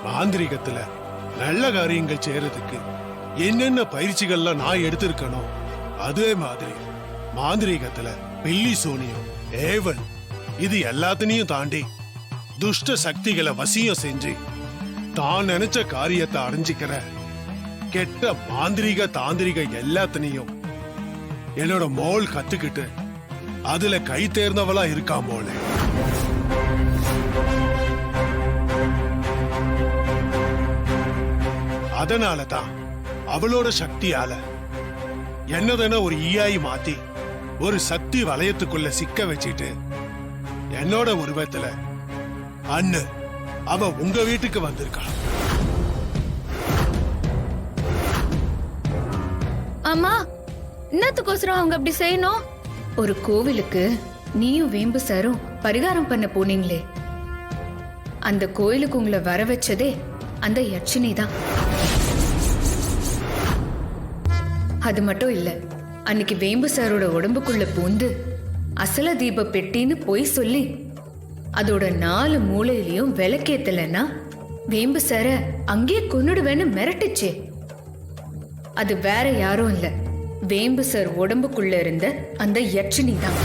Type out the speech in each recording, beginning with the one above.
மாந்திரிகத்துல நல்ல காரியங்கள் செய்யறதுக்கு என்னென்ன பயிற்சிகள்லாம் நான் எடுத்திருக்கணும், அதே மாதிரி மாந்திரிகத்துல பில்லி சூனியம், ஏவல் இது எல்லாத்தினையும் தாண்டி துஷ்ட சக்திகளை வசியம் செஞ்சு தான் நினைச்ச காரியத்தை அடைஞ்சிக்கிற கெட்ட மாந்திரிக தாந்திரிக எல்லாத்தினையும் என்னோட மோள் கத்துக்கிட்டு அதுல கை தேர்ந்தவளா இருக்கா மோளே. அதனாலதான் அவளோட சக்தியால என்னதான ஒரு ஈயாயி மாத்தி ஒரு சக்தி வலயத்துக்குள்ள சிக்க வச்சிட்டு என்னோட உருவத்துல அண்ணு அவ உங்க வீட்டுக்கு வந்திருக்கா. அம்மா, என்னத்துக்கோசரம் அவங்க அப்படி செய்யணும்? ஒரு கோவிலுக்கு நீயும் வேம்பு சாரும் பரிகாரம் பண்ண போனீங்களே, அந்த கோயிலுக்கு உங்களை வர வச்சதே அந்த யட்சினி தான். அது மட்டும் இல்ல, அன்னைக்கு வேம்பு சாரோட உடம்புக்குள்ள பூந்து அசல தீப பெட்டின்னு பொய் சொல்லி அதோட 4 மூலையிலயும் விளக்கேத்தலன்னா வேம்பு சார அங்கே கொன்னுடுவேன்னு மிரட்டுச்சே. அது வேற யாரும் இல்ல, வேம்பு சார் உடம்புக்குள்ள இருந்த அந்த யட்சினி தான்.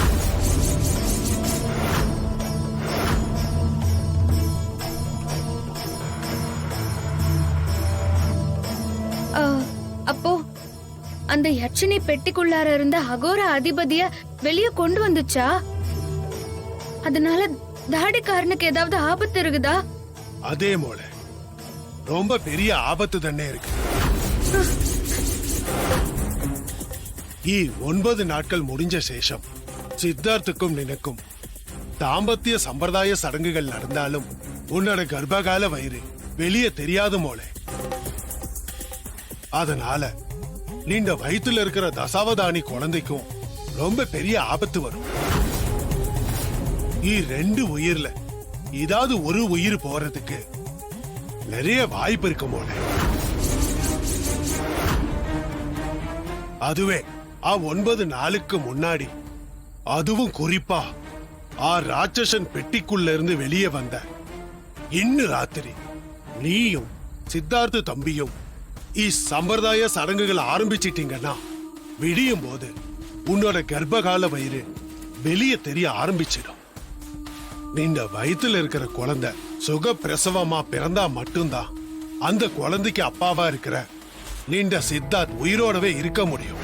அப்போ அந்த யட்சினி பெட்டிக்குள்ளார இருந்த அகோர அதிபதிய வெளிய கொண்டு வந்துச்சா? அதனால தாடிக்காரனுக்கு ஏதாவது ஆபத்து இருக்குதா? அதே போல ரொம்ப பெரிய ஆபத்து தானே இருக்கு. 9 நாட்கள் முடிஞ்ச சேஷம் சித்தார்த்துக்கும் நினைக்கும் தாம்பத்திய சம்பிரதாய சடங்குகள் நடந்தாலும் உன்னோட கர்ப்பகால வயிறு வெளியே தெரியாது மோளே. அதனால நீண்ட வயிற்றுல இருக்கிற தசாவதானி குழந்தைக்கும் ரொம்ப பெரிய ஆபத்து வரும். 2 உயிர்ல ஏதாவது ஒரு உயிர் போறதுக்கு நிறைய வாய்ப்பு இருக்கு மோளே. அதுவே 9 நாளுக்கு முன்னாடி, அதுவும் குறிப்பா ராட்சசன் பெட்டிக்குள்ள இருந்து வெளியே வந்த இன்னு ராத்திரி நீயும் சித்தார்த்த தம்பியும் சம்பிரதாய சடங்குகள் ஆரம்பிச்சிட்டீங்கன்னா விடியும் போது உன்னோட கர்ப்பகால வயிறு வெளியே தெரிய ஆரம்பிச்சிடும். நீண்ட வயிற்றுல இருக்கிற குழந்தை சுக பிரசவமா பிறந்தா மட்டும்தான் அந்த குழந்தைக்கு அப்பாவா இருக்கிற நீண்ட சித்தார்த் உயிரோடவே இருக்க முடியும்.